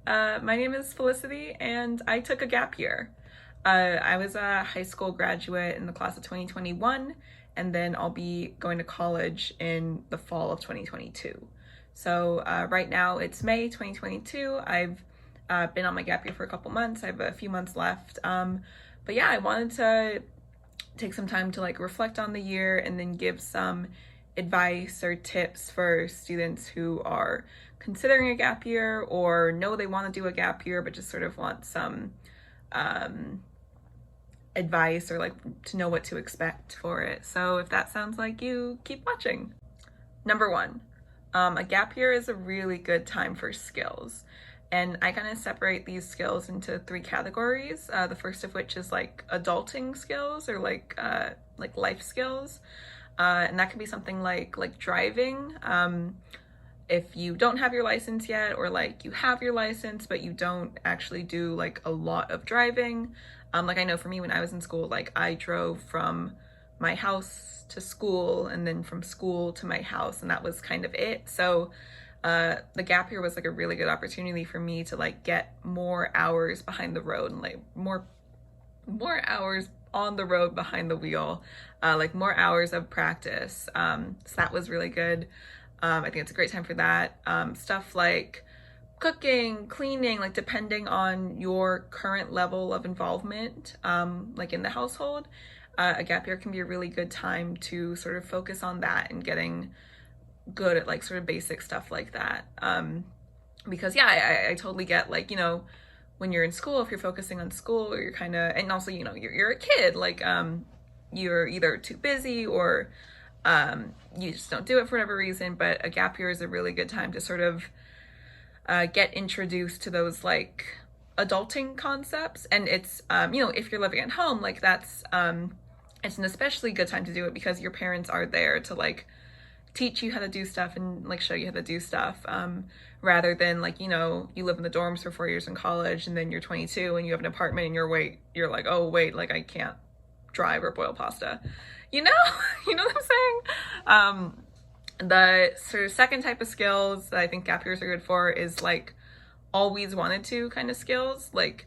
Hi, my name is Felicity and I took a gap year. I was a high school graduate in the class of 2021, and then I'll be going to college in the fall of 2022. So right now it's May 2022. I've been on my gap year for a couple months. I have a few months left. But yeah, I wanted to take some time to like reflect on the year and then give some advice or tips for students who are considering a gap year or know they want to do a gap year but just sort of want some advice or like to know what to expect for it. So if that sounds like you, keep watching. Number one, a gap year is a really good time for skills. And I kind of separate these skills into three categories. The first of which is like adulting skills or like life skills. And that can be something like driving. If you don't have your license yet, or like you have your license but you don't actually do like a lot of driving. Like I know for me when I was in school, like I drove from my house to school and then from school to my house, and that was kind of it. So the gap year was like a really good opportunity for me to like get more hours behind the road and like more hours on the road behind the wheel, like more hours of practice. So that was really good. I think it's a great time for that. Stuff like cooking, cleaning, like depending on your current level of involvement, like in the household, a gap year can be a really good time to sort of focus on that and getting good at like sort of basic stuff like that. Because yeah, I totally get like, when you're in school, if you're focusing on school or you're kind of, and also, you're a kid, like, you're either too busy or you just don't do it for whatever reason. But a gap year is a really good time to sort of get introduced to those like adulting concepts. And it's, if you're living at home, like that's, it's an especially good time to do it because your parents are there to like teach you how to do stuff and like show you how to do stuff, rather than like, you live in the dorms for 4 years in college and then you're 22 and you have an apartment and you're like, oh wait, like I can't drive or boil pasta, you know what I'm saying? The sort of second type of skills that I think gap years are good for is like always wanted to kind of skills, like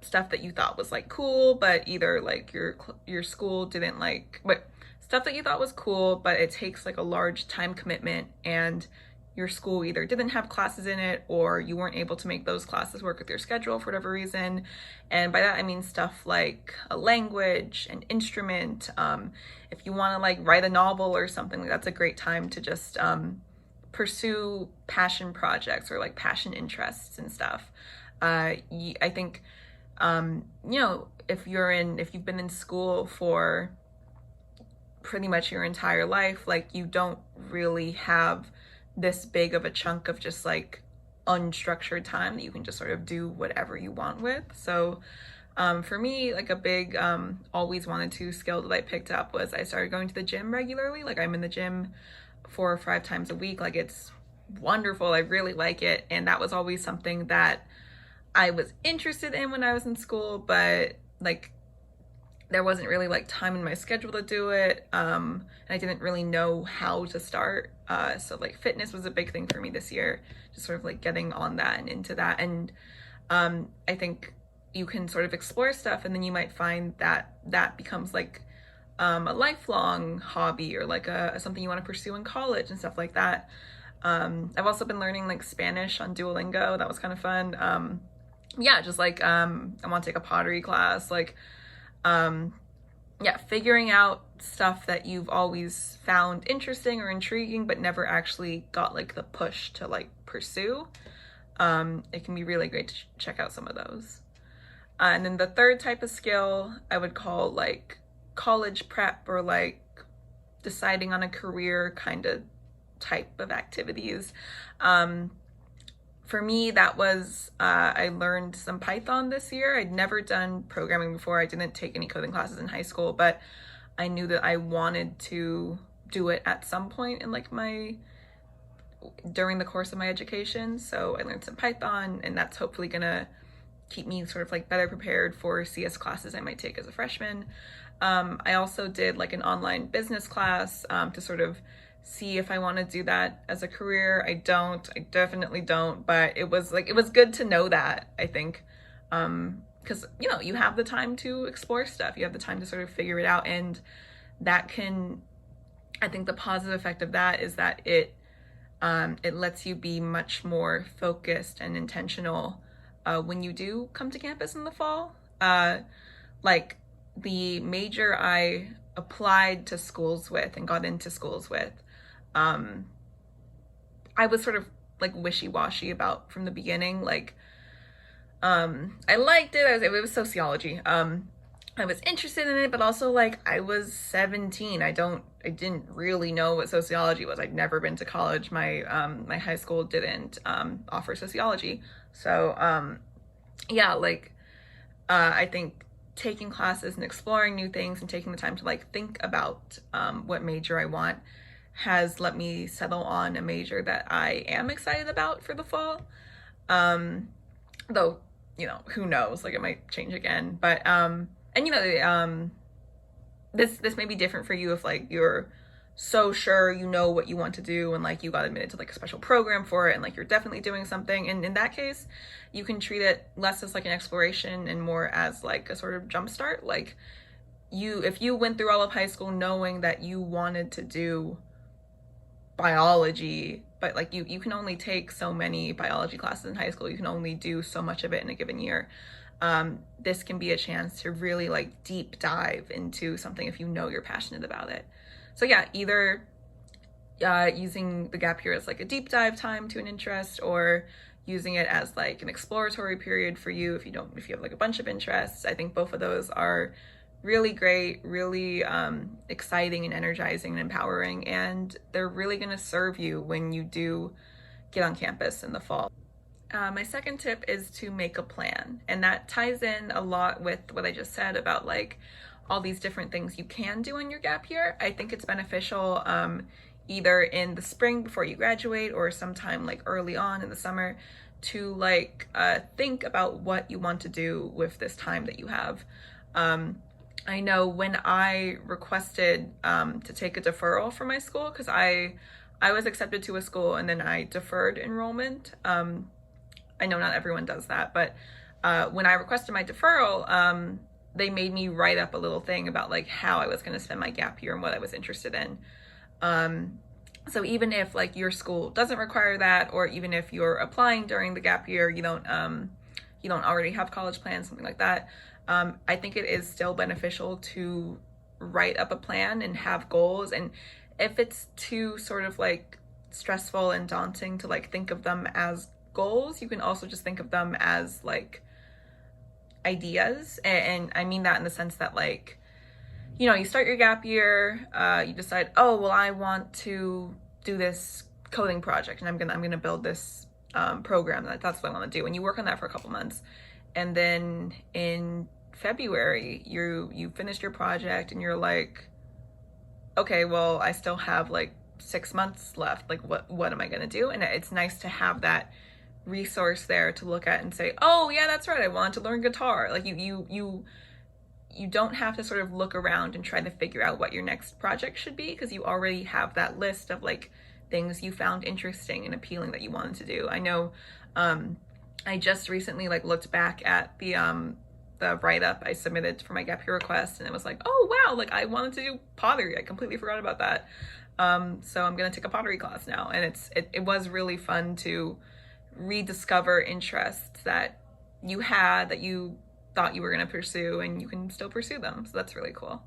stuff that you thought was like cool but either like your school didn't like, but stuff that you thought was cool but it takes like a large time commitment and your school either didn't have classes in it or you weren't able to make those classes work with your schedule for whatever reason. And by that I mean stuff like a language, an instrument. If you want to like write a novel or something, like that's a great time to just pursue passion projects or like passion interests and stuff. I think if you've been in school for pretty much your entire life, like you don't really have this big of a chunk of just like unstructured time that you can just sort of do whatever you want with. So for me, like a big always wanted to skill that I picked up was I started going to the gym regularly. Like I'm in the gym 4 or 5 times a week. Like it's wonderful. I really like it. And that was always something that I was interested in when I was in school, but like there wasn't really like time in my schedule to do it. And I didn't really know how to start. So like fitness was a big thing for me this year, just sort of like getting on that and into that. And I think you can sort of explore stuff and then you might find that that becomes like a lifelong hobby or like something you want to pursue in college and stuff like that. I've also been learning like Spanish on Duolingo. That was kind of fun. Yeah, just like I want to take a pottery class, like figuring out stuff that you've always found interesting or intriguing but never actually got like the push to like pursue. It can be really great to check out some of those. And then the third type of skill I would call like college prep or like deciding on a career kind of type of activities. For me, that was, I learned some Python this year. I'd never done programming before. I didn't take any coding classes in high school, but I knew that I wanted to do it at some point in like during the course of my education. So I learned some Python, and that's hopefully gonna keep me sort of like better prepared for CS classes I might take as a freshman. I also did like an online business class to sort of see if I want to do that as a career. I definitely don't, but it was good to know that, I think. Because you have the time to explore stuff, you have the time to sort of figure it out, and that can, I think the positive effect of that is that it lets you be much more focused and intentional when you do come to campus in the fall. Like the major I applied to schools with and got into schools with, I was sort of like wishy-washy about from the beginning. Like, I liked it. It was sociology. I was interested in it, but also like I was 17. I didn't really know what sociology was. I'd never been to college. My high school didn't offer sociology. So yeah, like I think taking classes and exploring new things and taking the time to like think about what major I want has let me settle on a major that I am excited about for the fall. Though, who knows, like it might change again. But and this may be different for you if like you're so sure you know what you want to do and like you got admitted to like a special program for it and like you're definitely doing something. And in that case, you can treat it less as like an exploration and more as like a sort of jump start. Like if you went through all of high school knowing that you wanted to do biology, but like you can only take so many biology classes in high school, you can only do so much of it in a given year. This can be a chance to really like deep dive into something if you know you're passionate about it. So yeah, either using the gap year as like a deep dive time to an interest, or using it as like an exploratory period for you if you have like a bunch of interests. I think both of those are really great, really exciting and energizing and empowering, and they're really going to serve you when you do get on campus in the fall. My second tip is to make a plan, and that ties in a lot with what I just said about like all these different things you can do in your gap year. I think it's beneficial either in the spring before you graduate or sometime like early on in the summer to like think about what you want to do with this time that you have. I know when I requested to take a deferral from my school, because I was accepted to a school and then I deferred enrollment. I know not everyone does that, but when I requested my deferral, they made me write up a little thing about like how I was going to spend my gap year and what I was interested in. So even if like your school doesn't require that, or even if you're applying during the gap year, you don't already have college plans, something like that, I think it is still beneficial to write up a plan and have goals. And if it's too sort of like stressful and daunting to like think of them as goals, you can also just think of them as like ideas. And I mean that in the sense that like, you start your gap year, you decide, oh, well, I want to do this coding project and I'm gonna build this program. That's what I want to do. And you work on that for a couple months. And then in February, you finished your project and you're like, okay, well, I still have like 6 months left. Like, what am I gonna do? And it's nice to have that resource there to look at and say, oh yeah, that's right, I wanted to learn guitar. Like you don't have to sort of look around and try to figure out what your next project should be, because you already have that list of like things you found interesting and appealing that you wanted to do. I know I just recently like looked back at the write-up I submitted for my gap year request, and it was like, oh wow, like I wanted to do pottery. I completely forgot about that. So I'm gonna take a pottery class now, and it was really fun to rediscover interests that you had, that you thought you were going to pursue, and you can still pursue them. So that's really cool.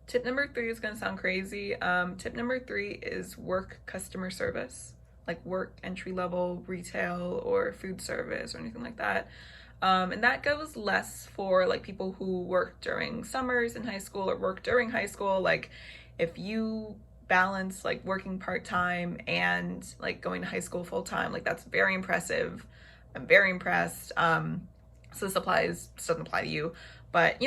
Tip number 3 is going to sound crazy. Tip number 3 is work customer service, like work entry level retail or food service or anything like that. And that goes less for like people who work during summers in high school or work during high school. Like if you balance like working part-time and like going to high school full-time, like that's very impressive. I'm very impressed. So this doesn't apply to you, but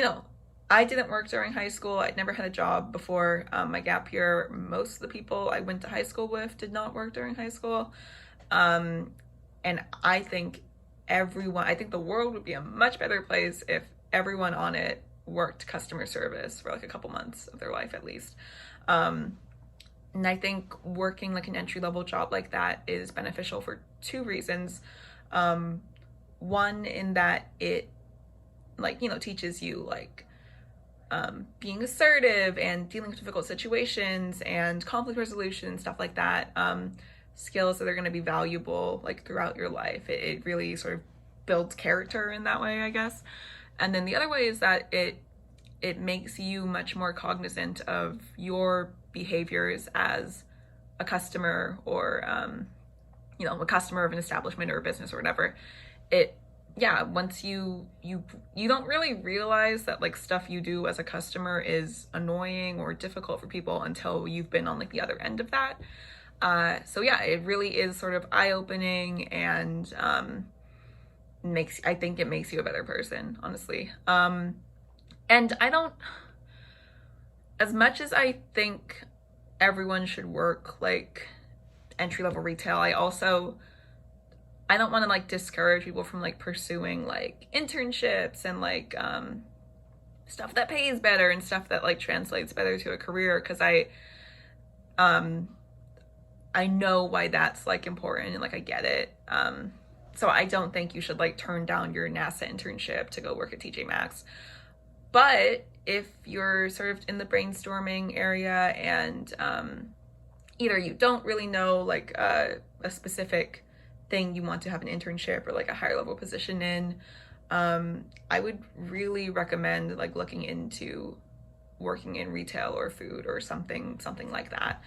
I didn't work during high school. I'd never had a job before my gap year. Most of the people I went to high school with did not work during high school. And I think the world would be a much better place if everyone on it worked customer service for like a couple months of their life at least. And I think working like an entry-level job like that is beneficial for two reasons. Um, One, in that it, like, teaches you like being assertive and dealing with difficult situations and conflict resolution and stuff like that. Skills that are going to be valuable like throughout your life. It really sort of builds character in that way, I guess. And then the other way is that it makes you much more cognizant of your behaviors as a customer, or a customer of an establishment or a business or whatever. It Yeah, once you don't really realize that like stuff you do as a customer is annoying or difficult for people until you've been on like the other end of that. So yeah, it really is sort of eye-opening, and I think it makes you a better person, honestly. And I don't, as much as I think everyone should work like entry-level retail, I don't want to like discourage people from like pursuing like internships and like stuff that pays better and stuff that like translates better to a career, because I know why that's like important, and like I get it. So I don't think you should like turn down your NASA internship to go work at TJ Maxx. But if you're sort of in the brainstorming area, and either you don't really know like a specific thing you want to have an internship or like a higher level position in, I would really recommend like looking into working in retail or food or something like that.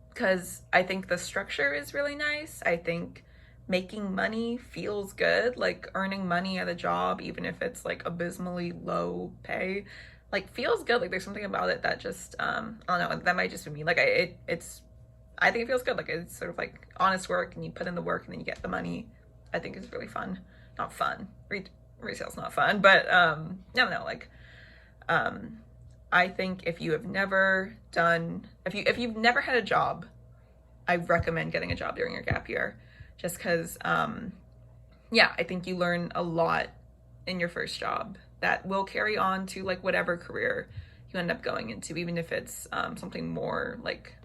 Because I think the structure is really nice. I think making money feels good, like earning money at a job, even if it's like abysmally low pay, like feels good. Like there's something about it that just I don't know, that might just be me. Like I think it feels good. Like it's sort of like honest work, and you put in the work and then you get the money. I think it's really fun. Not fun. Resale's not fun, but no, like I think if you've never had a job, I recommend getting a job during your gap year, just because I think you learn a lot in your first job that will carry on to like whatever career you end up going into, even if it's something more like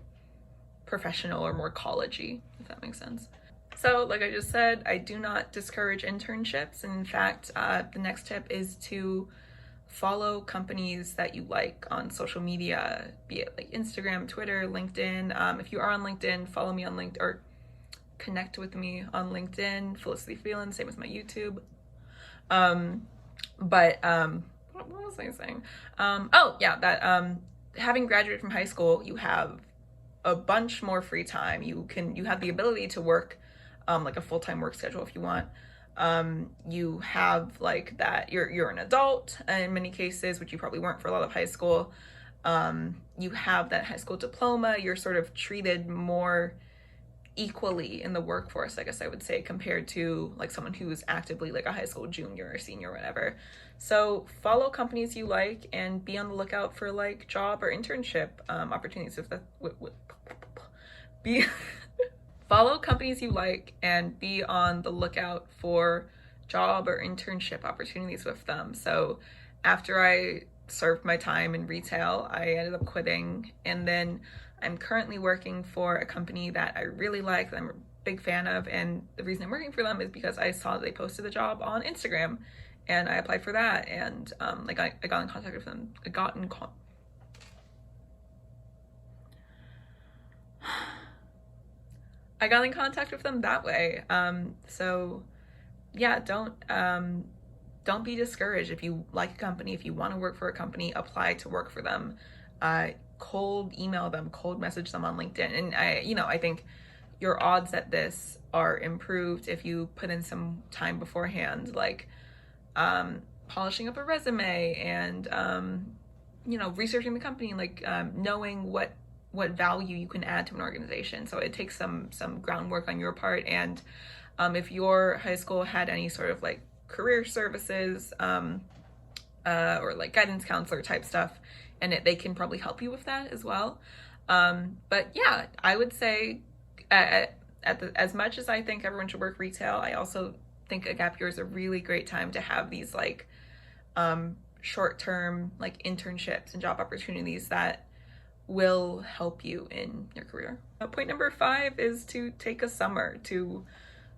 professional or more college-y, if that makes sense. So like I just said, I do not discourage internships. And in fact, the next tip is to follow companies that you like on social media, be it like Instagram, Twitter, LinkedIn. If you are on LinkedIn, follow me on LinkedIn, or connect with me on LinkedIn, Felicity Phelan, same as my YouTube. What was I saying? Having graduated from high school, you have a bunch more free time. You have the ability to work like a full-time work schedule if you want. You have like that, you're an adult in many cases, which you probably weren't for a lot of high school. You have that high school diploma. You're sort of treated more equally in the workforce, I guess I would say, compared to like someone who's actively like a high school junior or senior or whatever. So follow companies you like and be on the lookout for like job or internship opportunities. Follow companies you like and be on the lookout for job or internship opportunities with them. So after I served my time in retail, I ended up quitting, and then I'm currently working for a company that I really like, that I'm a big fan of, and the reason I'm working for them is because I saw they posted a job on Instagram, and I applied for that, and I got in contact with them. I got in contact with them that way. So yeah, don't be discouraged. If you like a company, if you want to work for a company, apply to work for them. Cold email them, cold message them on LinkedIn. And I think your odds at this are improved if you put in some time beforehand, like polishing up a resume and researching the company, like knowing what value you can add to an organization. So it takes some groundwork on your part. And if your high school had any sort of like career services or like guidance counselor type stuff, and they can probably help you with that as well. But yeah, I would say as much as I think everyone should work retail, I also think a gap year is a really great time to have these like short-term like internships and job opportunities that will help you in your career. Point number 5 is to take a summer to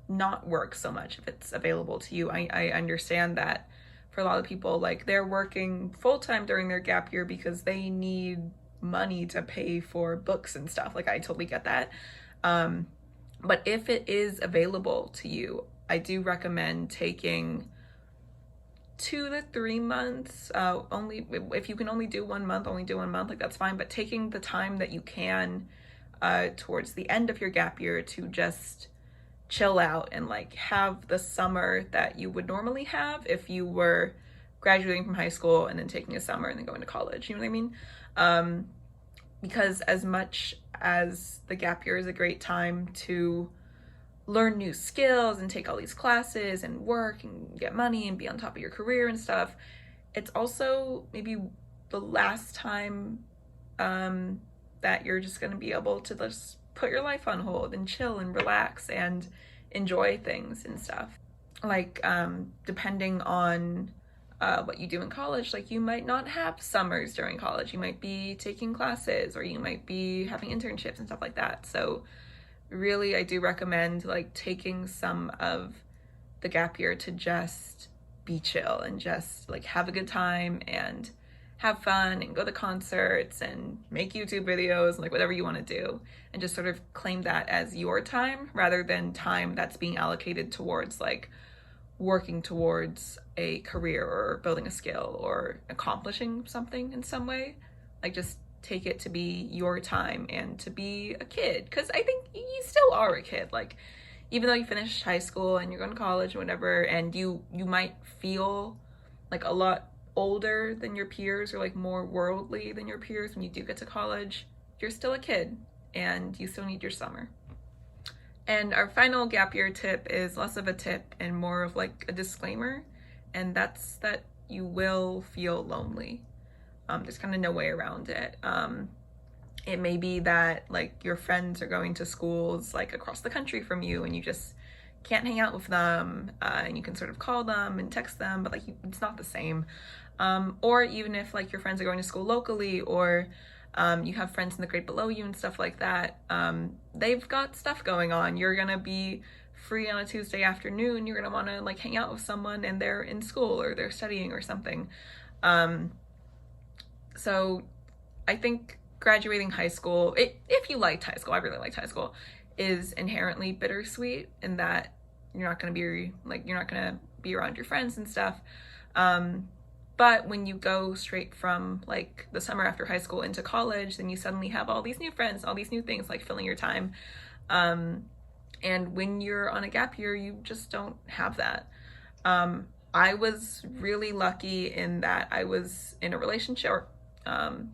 not work so much if it's available to you. I understand that for a lot of people, like, they're working full-time during their gap year because they need money to pay for books and stuff. Like, I totally get that. But if it is available to you, I do recommend taking 2 to 3 months. Only if you can only do 1 month, only do 1 month, like, that's fine. But taking the time that you can towards the end of your gap year to just chill out and like have the summer that you would normally have if you were graduating from high school and then taking a summer and then going to college. You know what I mean? Because as much as the gap year is a great time to learn new skills and take all these classes and work and get money and be on top of your career and stuff, it's also maybe the last time that you're just going to be able to just put your life on hold and chill and relax and enjoy things and stuff. Like, depending on what you do in college, like, you might not have summers during college. You might be taking classes, or you might be having internships and stuff like that. So really, I do recommend like taking some of the gap year to just be chill and just like have a good time and have fun and go to concerts and make YouTube videos and like whatever you want to do, and just sort of claim that as your time rather than time that's being allocated towards like working towards a career or building a skill or accomplishing something in some way. Like, just take it to be your time and to be a kid, because I think you still are a kid. Like, even though you finished high school and you're going to college or whatever, and you might feel like a lot older than your peers or like more worldly than your peers when you do get to college, you're still a kid and you still need your summer. And our final gap year tip is less of a tip and more of like a disclaimer, and that's that you will feel lonely. There's kind of no way around it. It may be that like your friends are going to schools like across the country from you and you just can't hang out with them, and you can sort of call them and text them, but like it's not the same. Or even if like your friends are going to school locally, or you have friends in the grade below you and stuff like that, they've got stuff going on. You're gonna be free on a Tuesday afternoon, you're gonna want to like hang out with someone and they're in school or they're studying or something. So I think graduating high school, if you liked high school, I really liked high school, is inherently bittersweet in that you're not going to be around your friends and stuff. But when you go straight from like the summer after high school into college, then you suddenly have all these new friends, all these new things like filling your time. And when you're on a gap year, you just don't have that. I was really lucky in that I was in a relationship, or I'm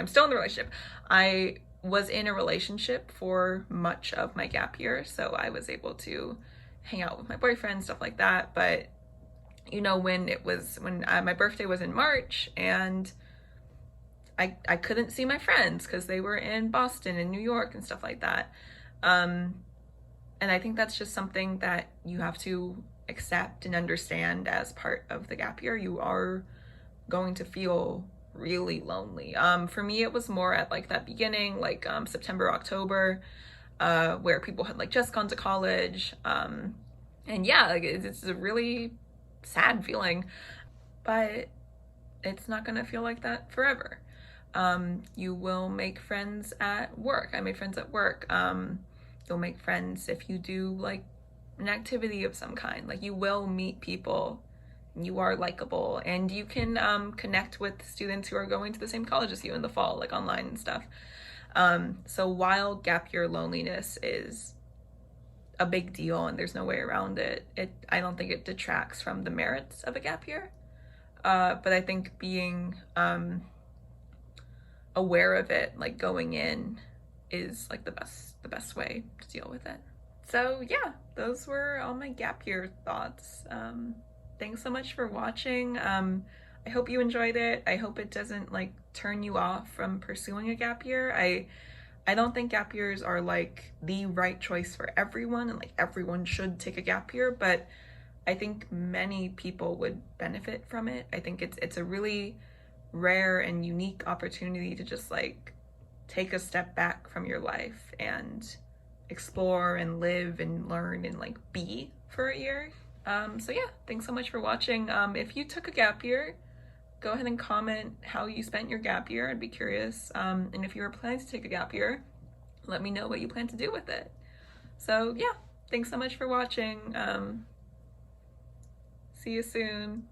still in the relationship. I was in a relationship for much of my gap year, so I was able to hang out with my boyfriend, stuff like that. But you know, when my birthday was in March, and I couldn't see my friends because they were in Boston and New York and stuff like that. And I think that's just something that you have to accept and understand as part of the gap year. You are going to feel really lonely. For me, it was more at like that beginning, like September, October, where people had like just gone to college. And yeah, like it's a really sad feeling, but it's not gonna feel like that forever. You will make friends at work. I made friends at work. You'll make friends if you do like an activity of some kind. Like, you will meet people. You are likable, and you can connect with students who are going to the same college as you in the fall, like online and stuff. So while gap year loneliness is a big deal and there's no way around it, I don't think it detracts from the merits of a gap year. But I think being aware of it, like going in, is like the best way to deal with it. So yeah, those were all my gap year thoughts. Thanks so much for watching. I hope you enjoyed it. I hope it doesn't like turn you off from pursuing a gap year. I don't think gap years are like the right choice for everyone, and like everyone should take a gap year, but I think many people would benefit from it. I think it's a really rare and unique opportunity to just like take a step back from your life and explore and live and learn and like be for a year. So yeah, thanks so much for watching. If you took a gap year, go ahead and comment how you spent your gap year. I'd be curious. And if you were planning to take a gap year, let me know what you plan to do with it. So yeah, thanks so much for watching. See you soon.